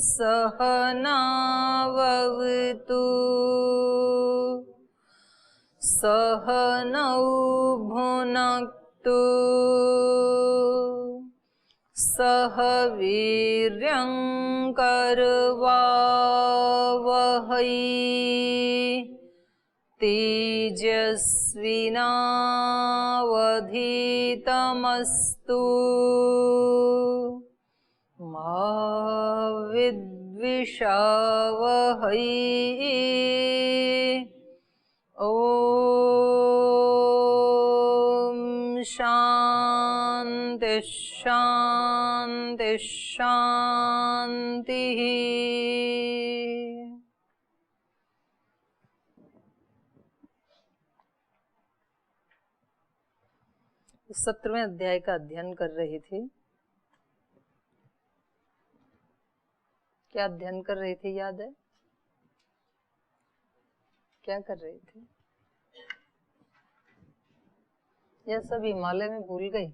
सहनावतु सहनौ भुनक्तु सह वीर्यं करवावहै तेजस्विनावधीतमस्तु मा विद्विषावहै। ओम शांति शांति शांति। इस 17वें अध्याय का अध्ययन कर रही थी। क्या अध्ययन कर रही थी, याद है? क्या कर रही थी? यह सब हिमालय में भूल गई?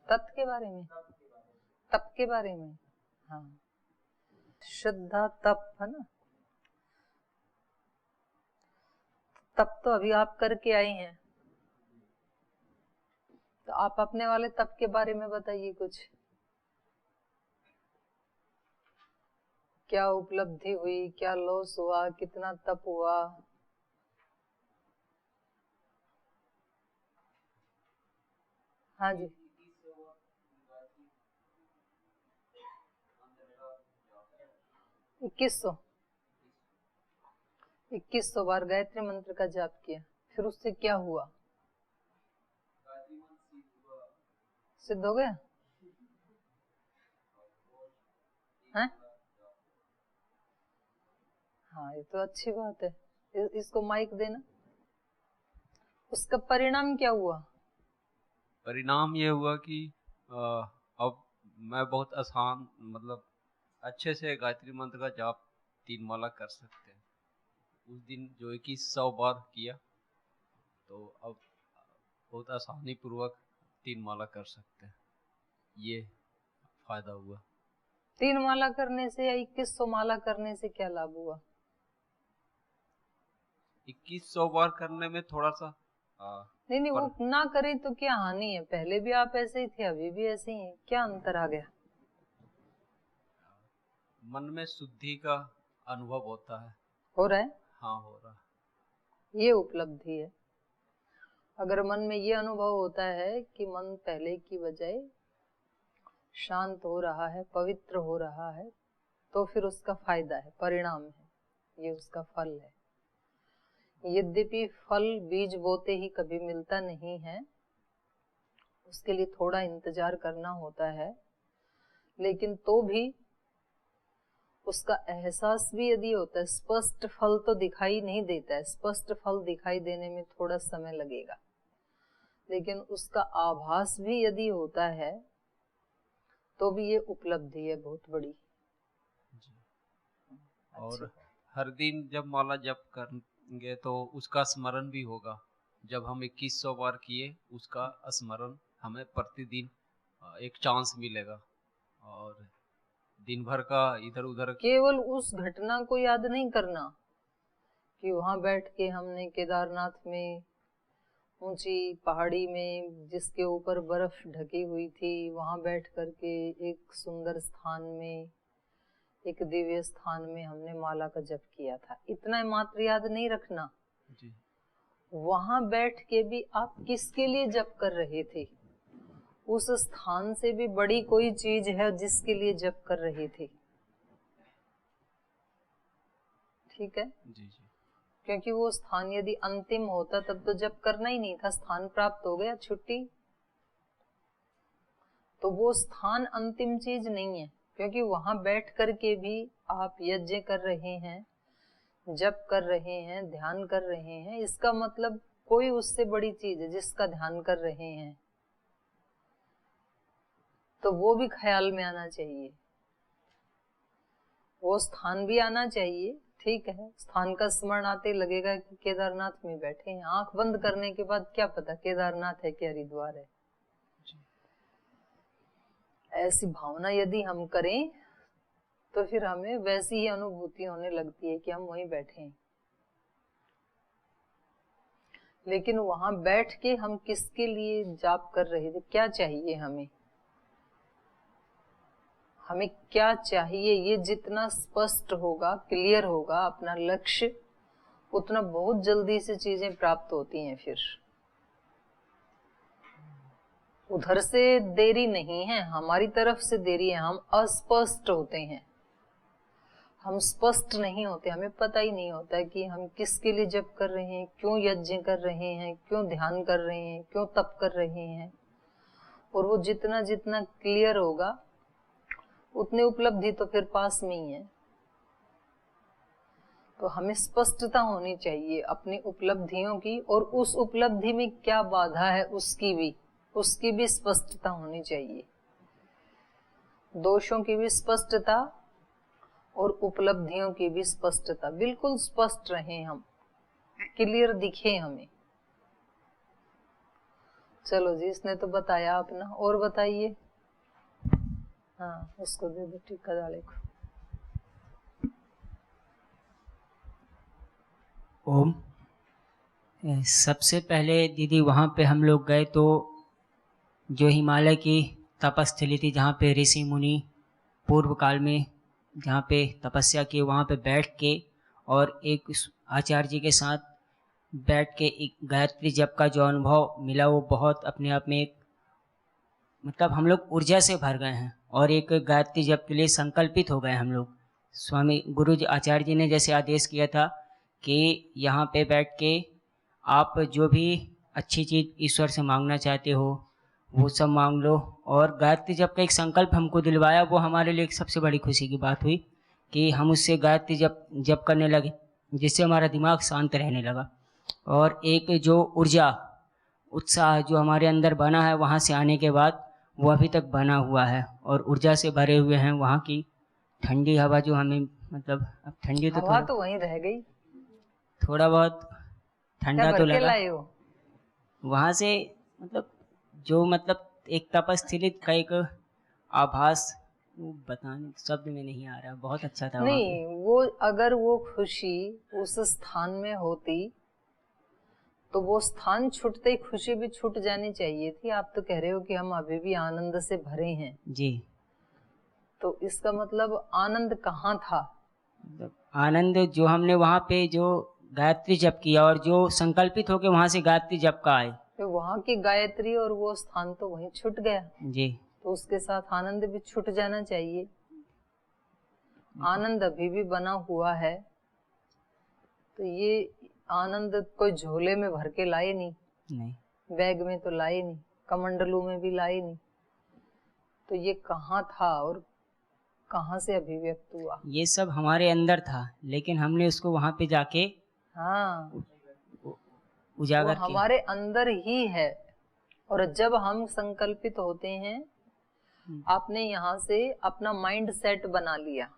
तप के बारे में, तप के बारे में। हाँ, श्रद्धा तप है ना। तप तो अभी आप करके आई हैं, तो आप अपने वाले तप के बारे में बताइए कुछ। क्या उपलब्धि हुई, क्या लॉस हुआ, कितना तप हुआ? हाँ जी। 2100 बार गायत्री मंत्र का जाप किया, फिर उससे क्या हुआ? सिद्ध हो गया है? हाँ, ये तो अच्छी बात है। इसको माइक देना। उसका परिणाम क्या हुआ? परिणाम ये हुआ कि अब मैं बहुत आसान, मतलब अच्छे से गायत्री मंत्र का जाप 3 माला कर सकते हैं। उस दिन जो 2100 बार किया, तो अब बहुत आसानी पूर्वक 3 माला कर सकते हैं। ये फायदा हुआ। 3 माला करने से या 2100 माला करने से क्या लाभ हुआ? 2100 बार करने में थोड़ा सा नहीं, वो ना करे तो क्या हानि है? पहले भी आप ऐसे ही थे, अभी भी ऐसे ही हैं, क्या अंतर आ गया? मन में शुद्धि का अनुभव होता है। हो रहा है? हाँ, हो रहा है। ये उपलब्धि है। अगर मन में ये अनुभव होता है कि मन पहले की बजाय शांत हो रहा है, पवित्र हो रहा है, तो फिर उसका फायदा है, परिणाम है, ये उसका फल है। यद्यपि फल बीज बोते ही कभी मिलता नहीं है, उसके लिए थोड़ा इंतजार करना होता है, लेकिन तो भी उसका एहसास भी यदि होता है, स्पष्ट फल तो दिखाई नहीं देता है, स्पष्ट फल दिखाई देने में थोड़ा समय लगेगा, लेकिन उसका आभास भी यदि होता है तो भी ये उपलब्धि है बहुत बड़ी। और हर दिन जब माला जप करेंगे तो उसका स्मरण भी होगा। जब हम 2100 बार किए, उसका स्मरण हमें प्रतिदिन एक चांस मिलेगा, और दिन भर का इधर उधर। केवल उस घटना को याद नहीं करना कि वहां बैठ के हमने केदारनाथ में ऊंची पहाड़ी में, जिसके ऊपर बर्फ ढकी हुई थी, वहां बैठ करके एक सुंदर स्थान में, एक दिव्य स्थान में हमने माला का जप किया था, इतना मात्र याद नहीं रखना जी। वहां बैठ के भी आप किसके लिए जप कर रहे थे? उस स्थान से भी बड़ी कोई चीज है जिसके लिए जप कर रहे थे। ठीक है जी जी। क्योंकि वो स्थान यदि अंतिम होता तब तो जप करना ही नहीं था, स्थान प्राप्त हो गया, छुट्टी। तो वो स्थान अंतिम चीज नहीं है, क्योंकि वहां बैठ करके भी आप यज्ञ कर रहे हैं, जप कर रहे हैं, ध्यान कर रहे हैं, इसका मतलब कोई उससे बड़ी चीज है जिसका ध्यान कर रहे हैं, तो वो भी ख्याल में आना चाहिए, वो स्थान भी आना चाहिए। ठीक है, स्थान का स्मरण आते लगेगा कि केदारनाथ में बैठे हैं, आंख बंद करने के बाद क्या पता केदारनाथ है कि हरिद्वार है। ऐसी भावना यदि हम करें तो फिर हमें वैसी ही अनुभूति होने लगती है कि हम वहीं बैठे हैं। लेकिन वहां बैठ के हम किसके लिए जाप कर रहे थे, क्या चाहिए हमें, हमें क्या चाहिए, ये जितना स्पष्ट होगा, क्लियर होगा अपना लक्ष्य, उतना बहुत जल्दी से चीजें प्राप्त होती हैं। फिर उधर से देरी नहीं है, हमारी तरफ से देरी है, हम अस्पष्ट होते हैं, हम स्पष्ट नहीं होते, हमें पता ही नहीं होता कि हम किसके लिए जप कर रहे हैं, क्यों यज्ञ कर रहे हैं, क्यों ध्यान कर रहे हैं, क्यों तप कर रहे हैं। और वो जितना जितना क्लियर होगा उतनी उपलब्धि तो फिर पास में ही है। तो हमें स्पष्टता होनी चाहिए अपनी उपलब्धियों की, और उस उपलब्धि में क्या बाधा है उसकी भी स्पष्टता होनी चाहिए। दोषों की भी स्पष्टता और उपलब्धियों की भी स्पष्टता, बिल्कुल स्पष्ट रहे हम, क्लियर दिखे हमें। चलो जी, इसने तो बताया अपना, और बताइए। हाँ, उसको दे दो टीका डाले को। ओम। सबसे पहले दीदी वहाँ पे हम लोग गए तो जो हिमालय की तपस्थली थी, जहाँ पे ऋषि मुनि पूर्व काल में जहाँ पे तपस्या की, वहाँ पे बैठ के और एक आचार्य जी के साथ बैठ के एक गायत्री जप का जो अनुभव मिला, वो बहुत अपने आप में एक मतलब हम लोग ऊर्जा से भर गए हैं और एक गायत्री जप के लिए संकल्पित हो गए हम लोग। स्वामी गुरु जी आचार्य जी ने जैसे आदेश किया था कि यहाँ पे बैठ के आप जो भी अच्छी चीज़ ईश्वर से मांगना चाहते हो वो सब मांग लो, और गायत्री जप का एक संकल्प हमको दिलवाया, वो हमारे लिए एक सबसे बड़ी खुशी की बात हुई कि हम उससे गायत्री जप करने लगे, जिससे हमारा दिमाग शांत रहने लगा। और एक जो ऊर्जा उत्साह जो हमारे अंदर बना है वहाँ से आने के बाद, वो अभी तक बना हुआ है और ऊर्जा से भरे हुए हैं। वहाँ की ठंडी हवा जो हमें मतलब अब ठंडी तो हवा तो वहीं रह गई, थोड़ा बहुत ठंडा तो लगा वहाँ से, मतलब जो मतलब एक तपस्थली का एक आभास, वो बताने शब्द में नहीं आ रहा, बहुत अच्छा था। नहीं, वो अगर वो खुशी उस स्थान में होती तो वो स्थान छूटते ही खुशी भी छूट जानी चाहिए थी। आप तो कह रहे हो कि हम अभी भी आनंद से भरे हैं जी, तो इसका मतलब आनंद कहाँ था? मतलब आनंद जो हमने वहाँ पे जो गायत्री जप किया और जो संकल्पित होके वहाँ से गायत्री जप का आए, तो वहाँ की गायत्री और वो स्थान तो वहीं छूट गया जी, तो उसके साथ आनंद भी छूट जाना चाहिए। आनंद अभी भी बना हुआ है, तो ये आनंद कोई झोले में भर के लाए नहीं, बैग में तो लाए नहीं, कमंडलू में भी लाए नहीं, तो ये कहाँ था और कहाँ से अभिव्यक्त हुआ? ये सब हमारे अंदर था, लेकिन हमने उसको वहाँ पे जाके हाँ, उजागर किया। हमारे अंदर ही है। और जब हम संकल्पित होते हैं, आपने यहाँ से अपना माइंड सेट बना लिया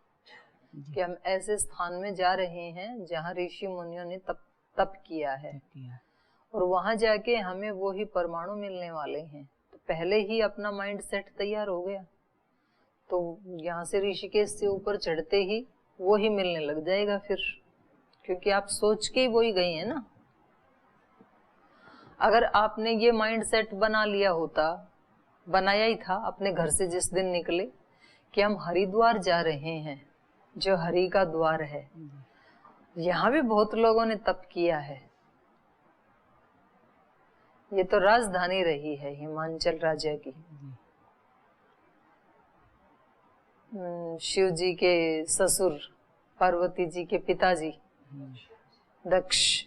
कि हम ऐसे स्थान में जा रहे हैं जहाँ ऋषि मुनियों ने तप किया है, और वहां जाके हमें वो ही परमाणु मिलने वाले हैं, तो पहले ही अपना माइंड सेट तैयार हो गया, तो यहाँ से ऋषिकेश से ऊपर चढ़ते ही वो ही मिलने लग जाएगा फिर, क्योंकि आप सोच के ही वो ही गए हैं ना। अगर आपने ये माइंड सेट बना लिया होता, बनाया ही था अपने घर से जिस दिन निकले कि हम हरिद्वार जा रहे हैं, जो हरि का द्वार है, यहाँ भी बहुत लोगों ने तप किया है, ये तो राजधानी रही है हिमाचल राज्य की। शिव जी के ससुर, पार्वती जी के पिताजी दक्ष,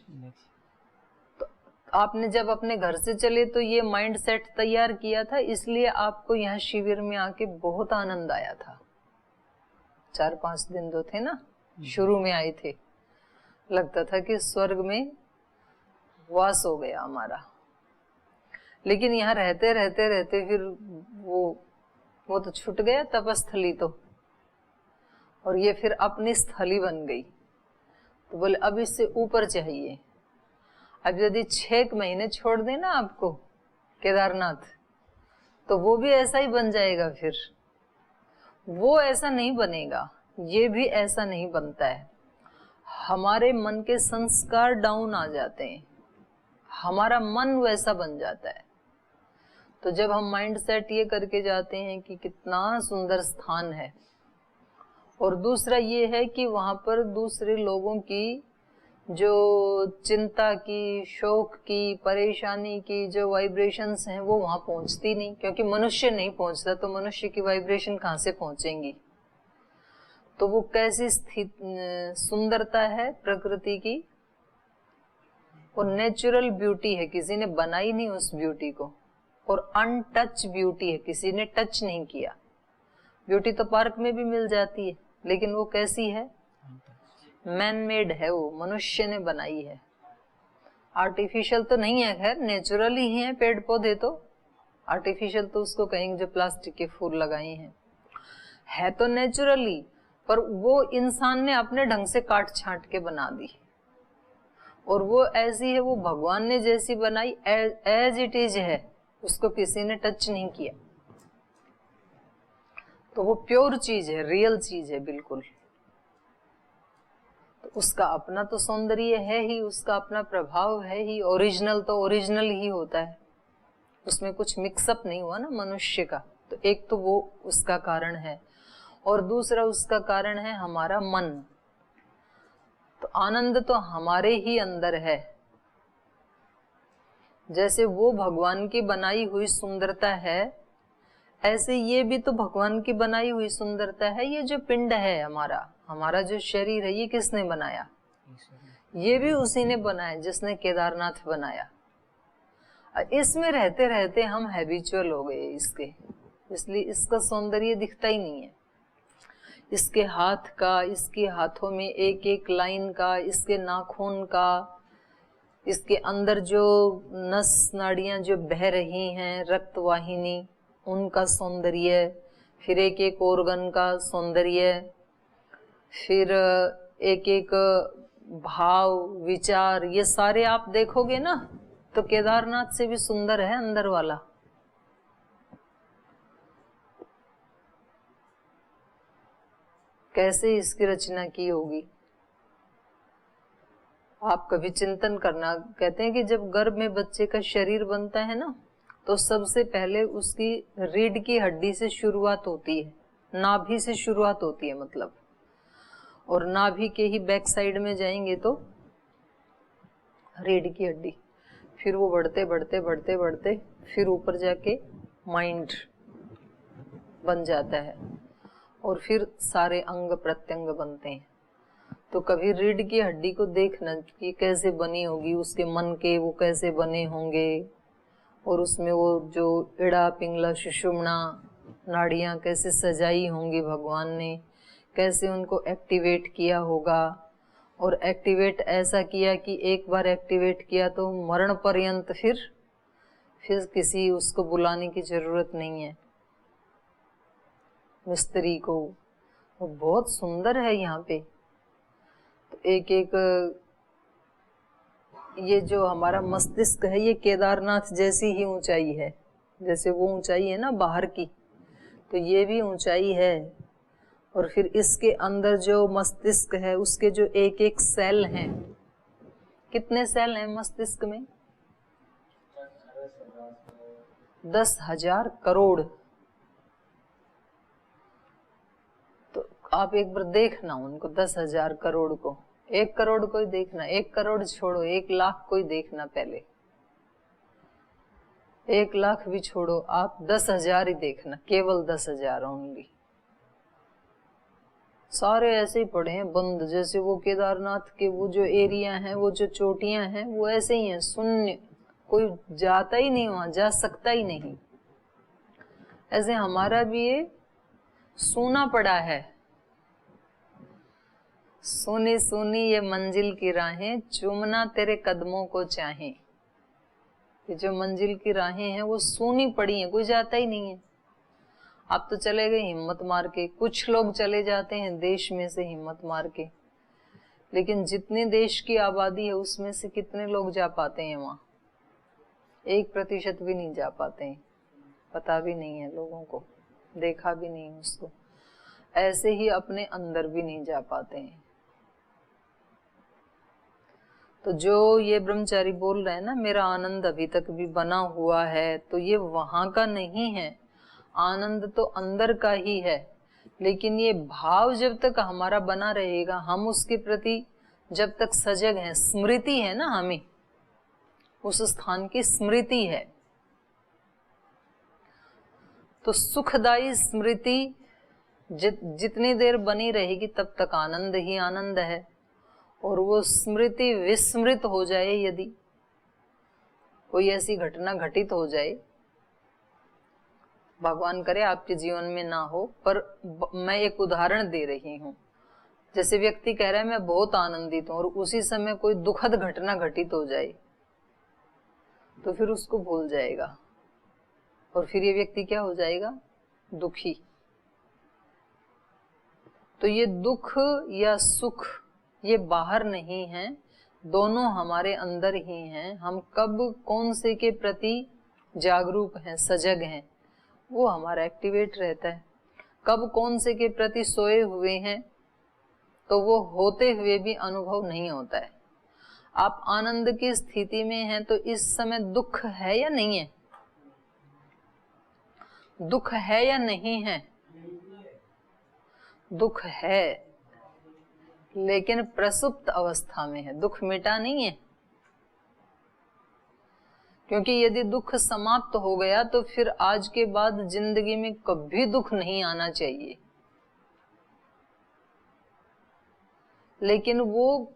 तो आपने जब अपने घर से चले तो ये माइंड सेट तैयार किया था, इसलिए आपको यहाँ शिविर में आके बहुत आनंद आया था। 4-5 दिन तो थे ना, शुरू में आए थे, लगता था कि स्वर्ग में वास हो गया हमारा। लेकिन यहाँ रहते रहते रहते फिर वो तो छूट गया तपस्थली तो, और ये फिर अपनी स्थली बन गई। तो बोले अब इससे ऊपर चाहिए। अब यदि 6 महीने छोड़ देना आपको केदारनाथ, तो वो भी ऐसा ही बन जाएगा फिर। वो ऐसा नहीं बनेगा, ये भी ऐसा नहीं बनता है। हमारे मन के संस्कार डाउन आ जाते हैं, हमारा मन वैसा बन जाता है। तो जब हम माइंड सेट ये करके जाते हैं कि कितना सुंदर स्थान है, और दूसरा ये है कि वहां पर दूसरे लोगों की जो चिंता की, शोक की, परेशानी की जो वाइब्रेशंस हैं वो वहां पहुंचती नहीं, क्योंकि मनुष्य नहीं पहुंचता तो मनुष्य की वाइब्रेशन कहाँ से पहुंचेंगी। तो वो कैसी सुंदरता है प्रकृति की, और नेचुरल ब्यूटी है, किसी ने बनाई नहीं उस ब्यूटी को, और अनटच ब्यूटी है, किसी ने टच नहीं किया। ब्यूटी तो पार्क में भी मिल जाती है, लेकिन वो कैसी है? मैन मेड है, वो मनुष्य ने बनाई है, आर्टिफिशियल तो नहीं है। खैर नेचुरल ही है पेड़ पौधे, तो आर्टिफिशियल तो उसको कहेंगे जो प्लास्टिक के फूल लगाए हैं, है तो नेचुरली, पर वो इंसान ने अपने ढंग से काट छांट के बना दी, और वो ऐसी है, वो भगवान ने जैसी बनाई एज इट इज है, उसको किसी ने टच नहीं किया। तो वो प्योर चीज है, रियल चीज है बिल्कुल। तो उसका अपना तो सौंदर्य है ही, उसका अपना प्रभाव है ही, ओरिजिनल तो ओरिजिनल ही होता है, उसमें कुछ मिक्सअप नहीं हुआ ना मनुष्य का। तो एक तो वो उसका कारण है, और दूसरा उसका कारण है हमारा मन। तो आनंद तो हमारे ही अंदर है, जैसे वो भगवान की बनाई हुई सुंदरता है, ऐसे ये भी तो भगवान की बनाई हुई सुंदरता है। ये जो पिंड है हमारा जो शरीर है, ये किसने बनाया? ये भी उसी ने बनाया जिसने केदारनाथ बनाया। इसमें रहते रहते हम हैबिचुअल हो गए इसके, इसलिए इसका सौंदर्य दिखता ही नहीं है। इसके हाथ का, इसके हाथों में एक एक लाइन का, इसके नाखून का, इसके अंदर जो नस नाड़ियां जो बह रही हैं, रक्त वाहिनी, उनका सौंदर्य, फिर एक एक ऑर्गन का सौंदर्य, फिर एक एक भाव विचार, ये सारे आप देखोगे ना तो केदारनाथ से भी सुंदर है अंदर वाला। कैसे इसकी रचना की होगी, आप कभी चिंतन करना। कहते हैं कि जब गर्भ में बच्चे का शरीर बनता है ना, तो सबसे पहले उसकी रीढ़ की हड्डी से शुरुआत होती है, नाभि से शुरुआत होती है मतलब, और नाभि के ही बैक साइड में जाएंगे तो रीढ़ की हड्डी, फिर वो बढ़ते बढ़ते बढ़ते बढ़ते फिर ऊपर जाके माइंड बन जाता है, और फिर सारे अंग प्रत्यंग बनते हैं। तो कभी रीढ़ की हड्डी को देखना कि कैसे बनी होगी, उसके मन के वो कैसे बने होंगे, और उसमें वो जो इड़ा पिंगला सुषुम्ना नाड़ियां कैसे सजाई होंगी भगवान ने, कैसे उनको एक्टिवेट किया होगा। और एक्टिवेट ऐसा किया कि एक बार एक्टिवेट किया तो मरण पर्यंत फिर किसी उसको बुलाने की जरूरत नहीं है मिस्त्री को। वो बहुत सुंदर है यहाँ पे। तो एक एक ये जो हमारा मस्तिष्क है, ये केदारनाथ जैसी ही ऊंचाई है, जैसे वो ऊंचाई है ना बाहर की, तो ये भी ऊंचाई है। और फिर इसके अंदर जो मस्तिष्क है, उसके जो एक एक सेल हैं, कितने सेल हैं मस्तिष्क में? 10,000 करोड़। तो आप एक बार देखना उनको, 10,000 करोड़ को, 1 करोड़ को ही देखना, 1 करोड़ छोड़ो, 1 लाख को ही देखना पहले, 1 लाख भी छोड़ो, आप 10,000 ही देखना, केवल 10,000 ओनली। सारे ऐसे ही पड़े हैं बंद, जैसे वो केदारनाथ के वो जो एरिया हैं, वो जो चोटियां हैं, वो ऐसे ही हैं, शून्य, कोई जाता ही नहीं, वहां जा सकता ही नहीं। ऐसे हमारा भी ये सूना पड़ा है, सुनी सुनी ये मंजिल की राहें, चूमना तेरे कदमों को चाहे। ये जो मंजिल की राहें हैं वो सूनी पड़ी हैं, कोई जाता ही नहीं है। आप तो चले गए हिम्मत मार के, कुछ लोग चले जाते हैं देश में से हिम्मत मार के, लेकिन जितने देश की आबादी है उसमें से कितने लोग जा पाते हैं वहां? 1% भी नहीं जा पाते हैं, पता भी नहीं है लोगों को, देखा भी नहीं उसको। ऐसे ही अपने अंदर भी नहीं जा पाते हैं। तो जो ये ब्रह्मचारी बोल रहे हैं ना, मेरा आनंद अभी तक भी बना हुआ है, तो ये वहां का नहीं है, आनंद तो अंदर का ही है। लेकिन ये भाव जब तक हमारा बना रहेगा, हम उसके प्रति जब तक सजग हैं, स्मृति है ना, हमें उस स्थान की स्मृति है, तो सुखदायी स्मृति जितनी देर बनी रहेगी तब तक आनंद ही आनंद है। और वो स्मृति विस्मृत हो जाए, यदि कोई ऐसी घटना घटित हो जाए, भगवान करे आपके जीवन में ना हो, पर मैं एक उदाहरण दे रही हूँ। जैसे व्यक्ति कह रहा है मैं बहुत आनंदित हूँ, और उसी समय कोई दुखद घटना घटित हो जाए, तो फिर उसको भूल जाएगा, और फिर ये व्यक्ति क्या हो जाएगा? दुखी। तो ये दुख या सुख ये बाहर नहीं है, दोनों हमारे अंदर ही हैं। हम कब कौन से के प्रति जागरूक हैं, सजग हैं, वो हमारा एक्टिवेट रहता है। कब कौन से के प्रति सोए हुए हैं, तो वो होते हुए भी अनुभव नहीं होता है। आप आनंद की स्थिति में हैं तो इस समय दुख है या नहीं है? दुख है या नहीं है? दुख है, लेकिन प्रसुप्त अवस्था में है, दुख मिटा नहीं है। क्योंकि यदि दुख समाप्त हो गया तो फिर आज के बाद जिंदगी में कभी दुख नहीं आना चाहिए। लेकिन वो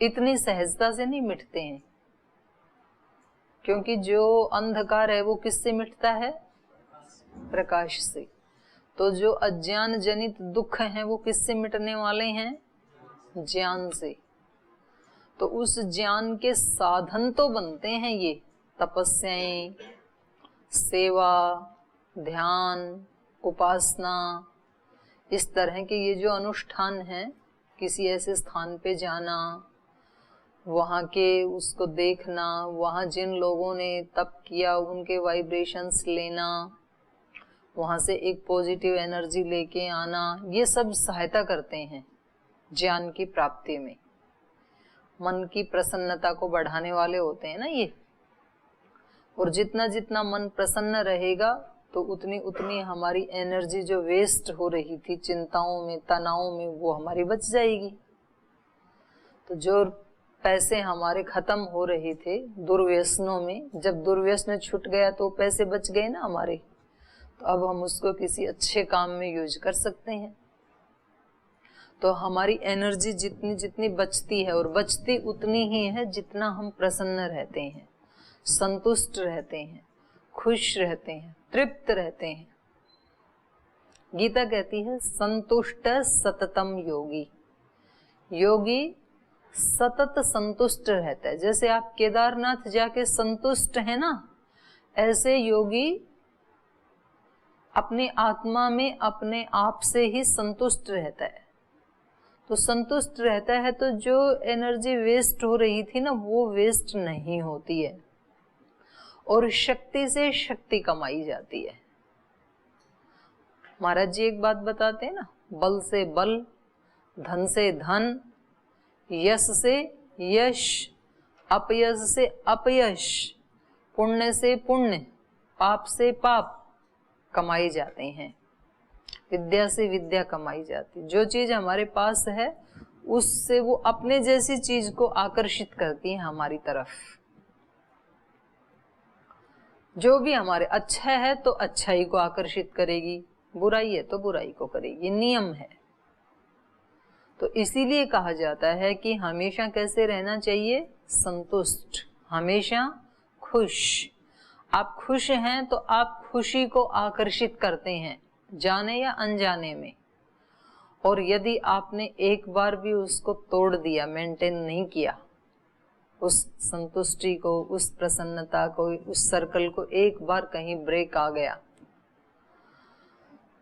इतनी सहजता से नहीं मिटते हैं, क्योंकि जो अंधकार है वो किससे मिटता है? प्रकाश से। तो जो अज्ञान जनित दुख हैं वो किससे मिटने वाले हैं? ज्ञान से। तो उस ज्ञान के साधन तो बनते हैं ये तपस्याएं, सेवा, ध्यान, उपासना, इस तरह के ये जो अनुष्ठान हैं, किसी ऐसे स्थान पे जाना, वहाँ के उसको देखना, वहाँ जिन लोगों ने तप किया उनके वाइब्रेशंस लेना, वहाँ से एक पॉजिटिव एनर्जी लेके आना, ये सब सहायता करते हैं ज्ञान की प्राप्ति में। मन की प्रसन्नता को बढ़ाने वाले होते हैं ना ये। और जितना जितना मन प्रसन्न रहेगा तो उतनी उतनी हमारी एनर्जी जो वेस्ट हो रही थी चिंताओं में, तनावों में, वो हमारी बच जाएगी। तो जो पैसे हमारे खत्म हो रहे थे दुर्व्यसनों में, जब दुर्व्यसन छूट गया तो पैसे बच गए ना हमारे, तो अब हम उसको किसी अच्छे काम में यूज कर सकते हैं। तो हमारी एनर्जी जितनी जितनी बचती है, और बचती उतनी ही है जितना हम प्रसन्न रहते हैं, संतुष्ट रहते हैं, खुश रहते हैं, तृप्त रहते हैं। गीता कहती है संतुष्ट सततम योगी। योगी सतत संतुष्ट रहता है। जैसे आप केदारनाथ जाके संतुष्ट है ना, ऐसे योगी अपनी आत्मा में अपने आप से ही संतुष्ट रहता है। तो संतुष्ट रहता है तो जो एनर्जी वेस्ट हो रही थी ना, वो वेस्ट नहीं होती है, और शक्ति से शक्ति कमाई जाती है। महाराज जी एक बात बताते हैं ना, बल से बल, धन से धन, यश से यश, अपयश से अपयश, पुण्य से पुण्य, पाप से पाप कमाई जाते हैं। विद्या से विद्या कमाई जाती। जो चीज हमारे पास है उससे वो अपने जैसी चीज को आकर्षित करती है हमारी तरफ। जो भी हमारे अच्छा है तो अच्छाई को आकर्षित करेगी, बुराई है तो बुराई को करेगी, नियम है। तो इसीलिए कहा जाता है कि हमेशा कैसे रहना चाहिए? संतुष्ट, हमेशा खुश। आप खुश हैं तो आप खुशी को आकर्षित करते हैं, जाने या अनजाने में। और यदि आपने एक बार भी उसको तोड़ दिया, मेंटेन नहीं किया, उस संतुष्टि को, उस प्रसन्नता को, उस सर्कल को, एक बार कहीं ब्रेक आ गया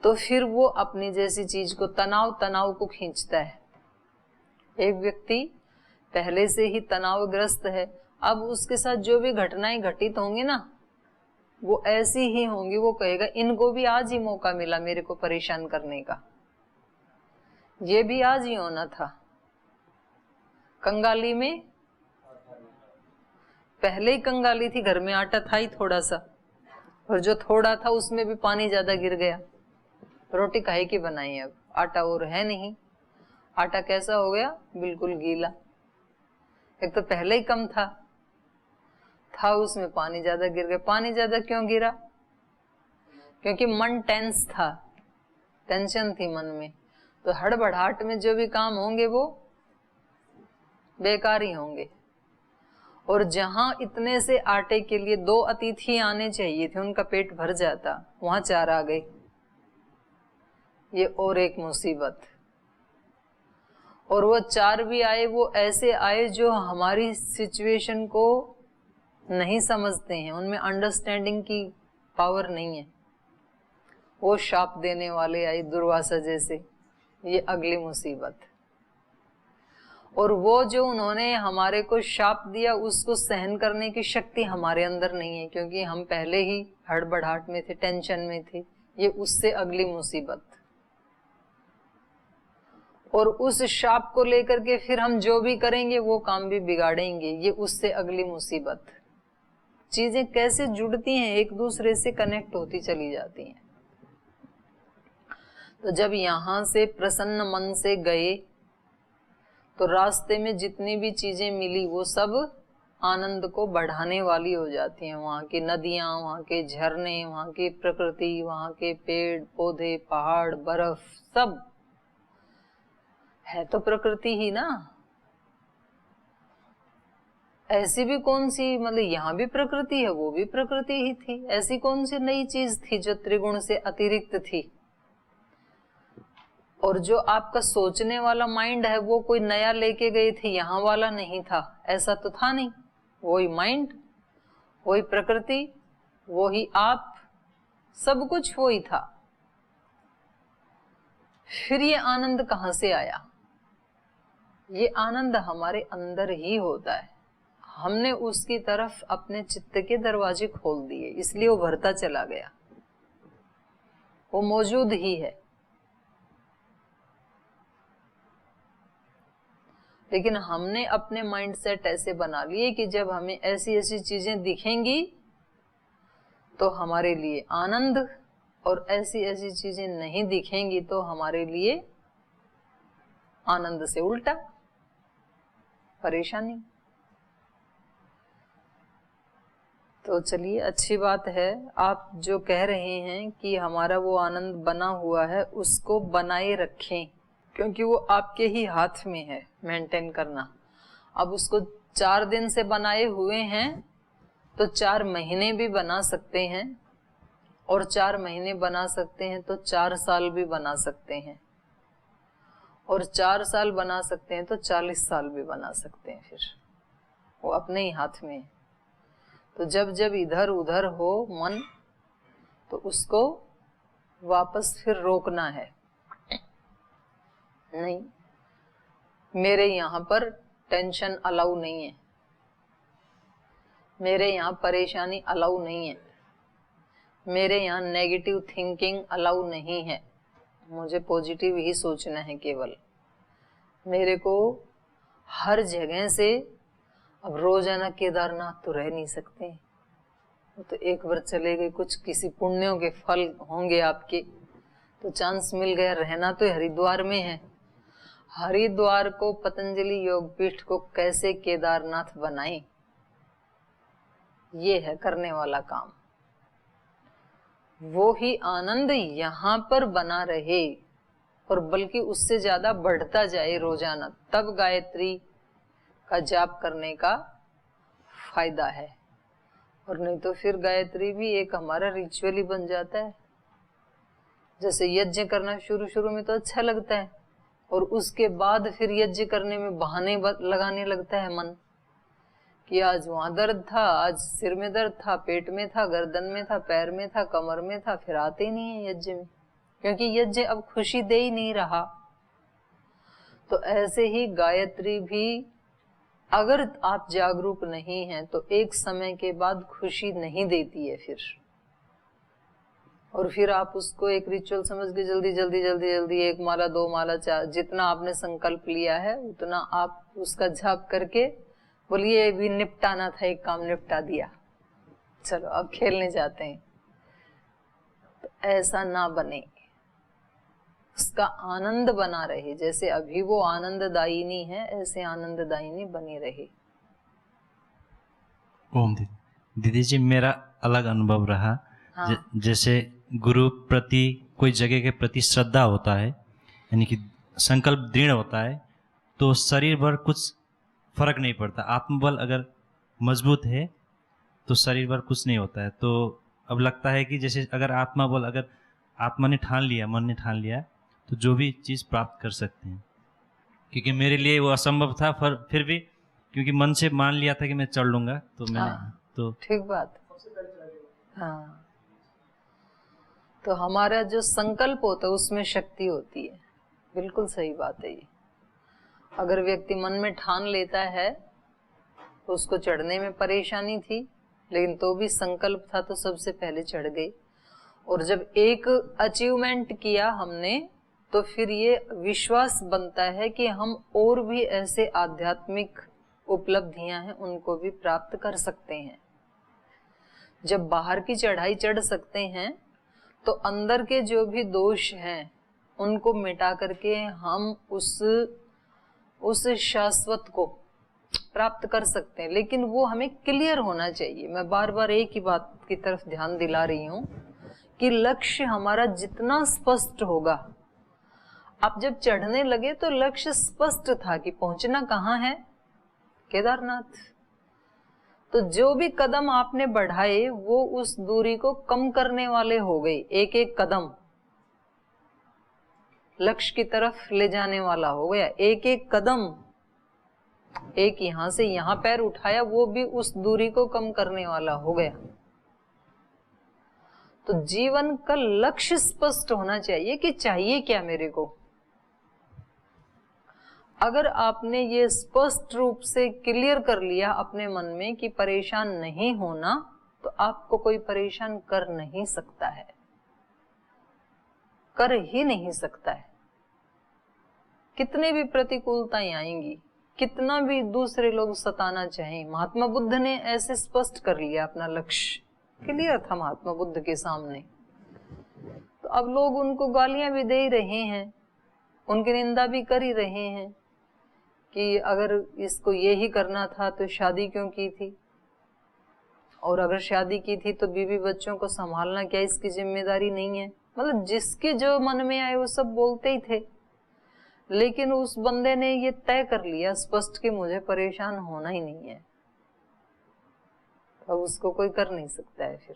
तो फिर वो अपनी जैसी चीज को, तनाव को खींचता है। एक व्यक्ति पहले से ही तनावग्रस्त है, अब उसके साथ जो भी घटनाएं घटित होंगी ना, वो ऐसी ही होंगी, वो कहेगा इनको भी आज ही मौका मिला मेरे को परेशान करने का, ये भी आज ही होना था। कंगाली में पहले ही कंगाली थी, घर में आटा था ही थोड़ा सा, और जो थोड़ा था उसमें भी पानी ज्यादा गिर गया, रोटी काहे की बनाई, अब आटा और है नहीं, आटा कैसा हो गया, बिल्कुल गीला। एक तो पहले ही कम था उसमें पानी ज्यादा गिर गया। पानी ज्यादा क्यों गिरा? क्योंकि मन टेंस था, टेंशन थी मन में, तो हड़बड़ाहट में जो भी काम होंगे वो बेकार ही होंगे। और जहां इतने से आटे के लिए 2 अतिथि आने चाहिए थे, उनका पेट भर जाता, वहां 4 आ गए, ये और एक मुसीबत। और वो 4 भी आए, वो ऐसे आए जो हमारी सिचुएशन को नहीं समझते हैं, उनमें अंडरस्टैंडिंग की पावर नहीं है। वो शाप देने वाले आए दुर्वासा जैसे, ये अगली मुसीबत। और वो जो उन्होंने हमारे को शाप दिया, उसको सहन करने की शक्ति हमारे अंदर नहीं है, क्योंकि हम पहले ही हड़बड़ाहट में थे, टेंशन में थे। ये उससे अगली मुसीबत। और उस शाप को लेकर के फिर हम जो भी करेंगे वो काम भी बिगाड़ेंगे, ये उससे अगली मुसीबत। चीजें कैसे जुड़ती हैं, एक दूसरे से कनेक्ट होती चली जाती हैं। तो जब यहां से प्रसन्न मन से गए तो रास्ते में जितनी भी चीजें मिली वो सब आनंद को बढ़ाने वाली हो जाती हैं। वहां की नदियां, वहां के झरने, वहां की प्रकृति, वहां के पेड़ पौधे, पहाड़, बर्फ, सब है तो प्रकृति ही ना। ऐसी भी कौन सी, मतलब यहाँ भी प्रकृति है, वो भी प्रकृति ही थी। ऐसी कौन सी नई चीज थी जो त्रिगुण से अतिरिक्त थी? और जो आपका सोचने वाला माइंड है वो कोई नया लेके गए थे, यहाँ वाला नहीं था, ऐसा तो था नहीं। वही माइंड, वही प्रकृति, वही आप, सब कुछ वही था। फिर ये आनंद कहाँ से आया? ये आनंद हमारे अंदर ही होता है। हमने उसकी तरफ अपने चित्त के दरवाजे खोल दिए, इसलिए वो भरता चला गया। वो मौजूद ही है। लेकिन हमने अपने माइंड सेट ऐसे बना लिए कि जब हमें ऐसी ऐसी चीजें दिखेंगी तो हमारे लिए आनंद, और ऐसी ऐसी चीजें नहीं दिखेंगी तो हमारे लिए आनंद से उल्टा परेशानी। तो चलिए, अच्छी बात है आप जो कह रहे हैं कि हमारा वो आनंद बना हुआ है उसको बनाए रखें, क्योंकि वो आपके ही हाथ में है मेंटेन करना। अब उसको 4 दिन से बनाए हुए हैं तो 4 महीने भी बना सकते हैं, और 4 महीने बना सकते हैं तो 4 साल भी बना सकते हैं, और 4 साल बना सकते हैं तो 40 साल भी बना सकते हैं। फिर वो अपने ही हाथ में है। तो जब जब इधर उधर हो मन तो उसको वापस फिर रोकना है। नहीं, मेरे यहाँ पर टेंशन अलाउ नहीं है, मेरे यहाँ परेशानी अलाउ नहीं है, मेरे यहाँ नेगेटिव थिंकिंग अलाउ नहीं है, मुझे पॉजिटिव ही सोचना है केवल। मेरे को हर जगह से, अब रोजाना केदारनाथ तो रह नहीं सकते, तो एक बार चले गए, कुछ किसी पुण्यों के फल होंगे आपके, तो चांस मिल गया, रहना तो हरिद्वार में है। हरिद्वार को, पतंजलि योगपीठ को कैसे केदारनाथ बनाएं, ये है करने वाला काम। वो ही आनंद यहाँ पर बना रहे और बल्कि उससे ज्यादा बढ़ता जाए रोजाना, तब गायत्री का जाप करने का फायदा है। और नहीं तो फिर गायत्री भी एक हमारा रिचुअल ही बन जाता है। जैसे यज्ञ करना शुरू में तो अच्छा लगता है, और उसके बाद फिर यज्ञ करने में बहाने लगाने लगता है मन, कि आज वहां दर्द था, आज सिर में दर्द था, पेट में था, गर्दन में था, पैर में था, कमर में था, फिर आते ही नहीं है यज्ञ में, क्योंकि यज्ञ अब खुशी दे ही नहीं रहा। तो ऐसे ही गायत्री भी, अगर आप जागरूक नहीं हैं तो एक समय के बाद खुशी नहीं देती है फिर, और फिर आप उसको एक रिचुअल समझ के जल्दी जल्दी जल्दी जल्दी 1 माला 2 माला 4 जितना आपने संकल्प लिया है उतना आप उसका जाप करके बोलिए ये भी निपटाना था, एक काम निपटा दिया, चलो अब खेलने जाते हैं। तो ऐसा ना बने, उसका आनंद बना रहे। जैसे अभी वो आनंददायिनी है, ऐसे आनंददायिनी बनी रहे। ओम दीदी जी, मेरा अलग अनुभव रहा। हाँ। जैसे गुरु प्रति कोई जगह के प्रति श्रद्धा होता है, यानी कि संकल्प दृढ़ होता है, तो शरीर भर कुछ फर्क नहीं पड़ता। आत्मबल अगर मजबूत है तो शरीर भर कुछ नहीं होता है। तो अब लगता है कि जैसे अगर आत्मा बल, अगर आत्मा ने ठान लिया, मन ने ठान लिया, तो जो भी चीज़ प्राप्त कर सकते हैं। क्योंकि मेरे लिए वो असंभव था, फिर भी क्योंकि मन से मान लिया था कि मैं चढ़ लूँगा, तो मैंने तो ठीक बात। हाँ, तो हमारा जो संकल्प होता है उसमें शक्ति होती है। बिल्कुल सही बात है ये। अगर व्यक्ति मन में ठान लेता है तो उसको चढ़ने में परेशानी थी, लेकिन तो भी संकल्प था तो सबसे पहले चढ़ गई। और जब एक अचीवमेंट किया हमने, तो फिर ये विश्वास बनता है कि हम और भी ऐसे आध्यात्मिक उपलब्धियां हैं उनको भी प्राप्त कर सकते हैं। जब बाहर की चढ़ाई चढ़ सकते हैं तो अंदर के जो भी दोष हैं उनको मिटा करके हम उस शाश्वत को प्राप्त कर सकते हैं। लेकिन वो हमें क्लियर होना चाहिए। मैं बार बार एक ही बात की तरफ ध्यान दिला रही हूँ कि लक्ष्य हमारा जितना स्पष्ट होगा, आप जब चढ़ने लगे तो लक्ष्य स्पष्ट था कि पहुंचना कहाँ है, केदारनाथ। तो जो भी कदम आपने बढ़ाए वो उस दूरी को कम करने वाले हो गए। एक एक कदम लक्ष्य की तरफ ले जाने वाला हो गया। एक एक कदम, एक यहां से यहां पैर उठाया, वो भी उस दूरी को कम करने वाला हो गया। तो जीवन का लक्ष्य स्पष्ट होना चाहिए कि चाहिए क्या मेरे को। अगर आपने ये स्पष्ट रूप से क्लियर कर लिया अपने मन में कि परेशान नहीं होना, तो आपको कोई परेशान कर नहीं सकता है, कर ही नहीं सकता है। कितने भी प्रतिकूलताएं आएंगी, कितना भी दूसरे लोग सताना चाहें, महात्मा बुद्ध ने ऐसे स्पष्ट कर लिया अपना लक्ष्य, क्लियर था महात्मा बुद्ध के सामने। तो अब लोग उनको गालियां भी दे ही रहे हैं, उनकी निंदा भी कर ही रहे हैं कि अगर इसको ये ही करना था तो शादी क्यों की थी, और अगर शादी की थी तो बीवी बच्चों को संभालना क्या इसकी जिम्मेदारी नहीं है। मतलब जिसके जो मन में आए वो सब बोलते ही थे। लेकिन उस बंदे ने ये तय कर लिया स्पष्ट कि मुझे परेशान होना ही नहीं है, अब उसको कोई कर नहीं सकता है फिर।